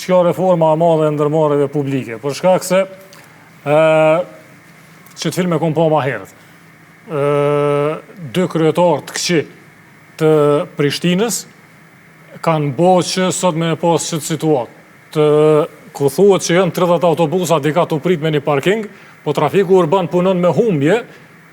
s'ka reforma e madhe e ndërmarrjeve publike, për shkak se që të filme kom pa ma herët. Dy kryetarë të këqi të Prishtinës kanë bo që sot me pas qëtë situatë. Ku thuhet që janë 30 autobusa dika të prit me një parking, po trafiku urban punon me humbje,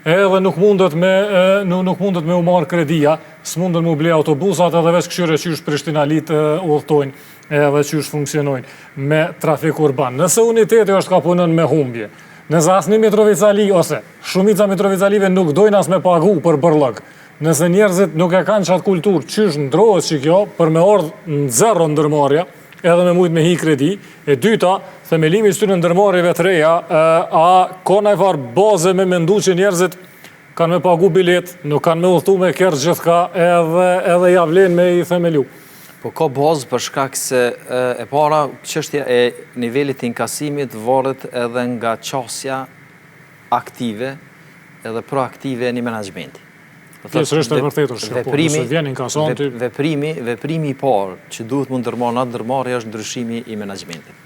edhe nuk mundet me u marrë kredia, s'mundën me u ble autobusat edhe veç këshyre qysh Prishtinalit udhtojnë edhe qysh funksionojnë me trafik urban. Nëse uniteti është ka punon me humbje, nëse asni Mitrovicali ose shumica Mitrovicalive nuk dojnë as me pagu për bërlëg, nëse njerëzit nuk e kanë qatë kulturë, qysh ndrohet që kjo për me ardhë në zero ndërmarja, edhe me mujtë me hi kredi. E dyta, themelimi së të në ndërmarjeve të reja, a ka najfar baze me mendu që njerëzit kanë me pagu bilet, nuk kanë me udhtu me kërë gjithka edhe javlen me i themelu. Po ka bazë për shkak se e para çështja e nivelit të inkasimit varet edhe nga qasja aktive edhe proaktive e një menaxhmenti. Pjesërisht e vërtetur që po, nëse vjen inkasanti. Veprimi i parë që duhet mund ndërmarrë në ndërmarrje është ndryshimi i menaxhmentit.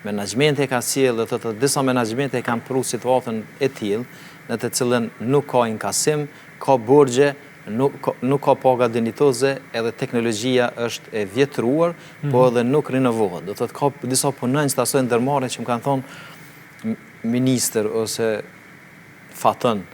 Menaxhmenti e ka sjellë dhe disa menaxhmente e kanë pru situatën e tillë në të cilën nuk ka inkasim, ka borxhe, nuk ka paga dinjitoze, edhe teknologjia është e vjetruar, po edhe nuk rinovohet. Do të thotë ka disa punonjës të asoj ndërmarrje që më kanë thonë ministër ose fatën,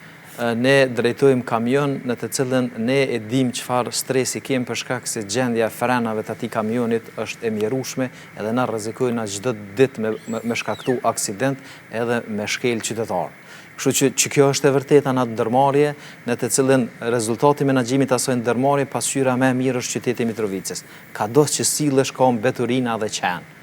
ne drejtojmë kamion në të cilën ne e dim çfarë stresi kemë për shkak se gjendja e frenave të atij kamionit është e mjerueshme edhe na rrezikojnë çdo ditë me shkaktu aksident edhe me shkel qytetar. Kështu që kjo është e vërteta në ndërmarrje në të cilën rezultati menaxhimit asoj ndërmarrje pasqyra më e mirë është qyteti Mitrovicës. Kados që sillesh ka mbeturina dhe qenë.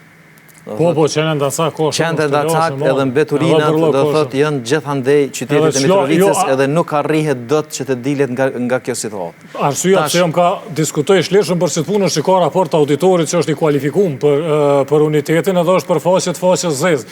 Po, qenë ndacak ko shumë. Qenë ndacak edhe mbeturinat do thotë janë gjithandej qytetit e Mitrovicës edhe nuk arrihet dot që të dilet nga kjo situatë. Arsyeja pse jam ka diskutoj shleshëm për këtë punë është ka raport auditorit që është i kualifikuar për unitetin edhe është për faqe zezë.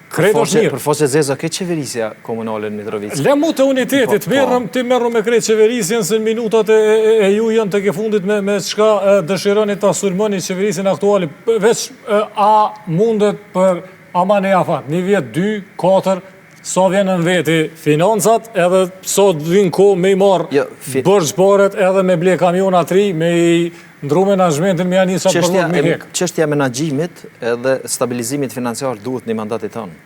Për faqe zezë, ke qeverisja komunale në Mitrovicë? Le mu të unitetit, ti merru me krejt qeverisjen se në minutat e ju janë të ke fundit me çka dëshironi ta sulmoni qeverisjen aktuali, veç a mundet për aman e afat, një vjet, 2, 4, sa vjenën veti financat, edhe sa vinë ko me i marë bërgjparet edhe me ble kamiona 3, me i ndru menaxhmentin me janë njësa përlot me hek. Çështja e menaxhimit edhe stabilizimit financiar duhet një mandatit tonë.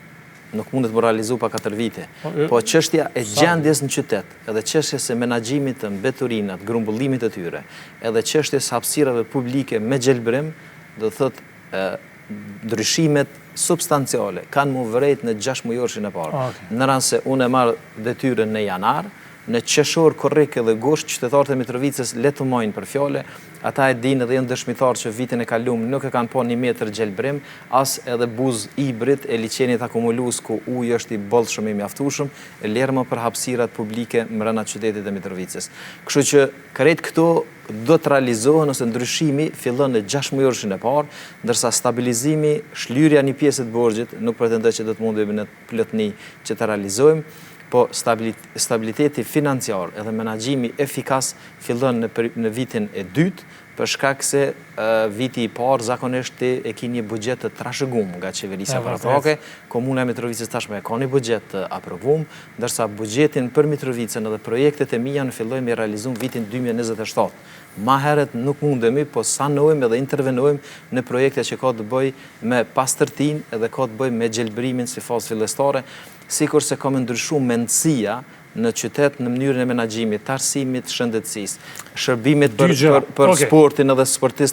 Nuk mundet më realizu pa 4 vite. Po çështja e gjendjes në qytet, edhe çështjes e menaxhimit të mbeturinat, grumbullimit të tyre, edhe çështjes së hapësirave publike me gjelbrim, do thotë ndryshimet substanciale kanë mu vërejt në 6 mujorshin e parë. Në rast se unë e marr detyrën në janar, në qeshor, korrik edhe gusht, qytetarët e Mitrovicës le të mojnë për fjale, ata e dinë dhe janë dëshmitarë që vitin e kalum nuk e kanë po 1 metër gjelbrim, as edhe buz ibrit e liçenit akumulus ku uji është i bollshëm i mjaftueshëm, e lermë për hapësirat publike brenda qytetit e Mitrovicës. Kështu që krejt këto do të realizohen ose ndryshimi fillon në 6 mujorshin e parë, ndërsa stabilizimi, shlyerja një pjesë të borxhit, nuk pretendoj që do të mundemi në plotni që të realizojmë, po stabiliteti financiar edhe menaxhimi efikas fillon në vitin e dytë, për shkak se viti i parë zakonisht e ki një buxhet të trashëgum nga qeverisja paratake, komuna e Mitrovicës tashmë ka një buxhet të aprovum, ndërsa buxhetin për Mitrovicën edhe projektet e mia në fillojmë i realizum vitin 2027. Ma heret nuk mundemi, po sanojmë edhe intervenojmë në projekte që ka të bëj me pastërtin edhe ka të bëj me gjelbrimin si fazë fillestare, sikur se ka me ndryshu mendësia në qytet në mënyrën e menaxhimit, të arsimit, shëndetësisë, shërbimit për sportin edhe sportist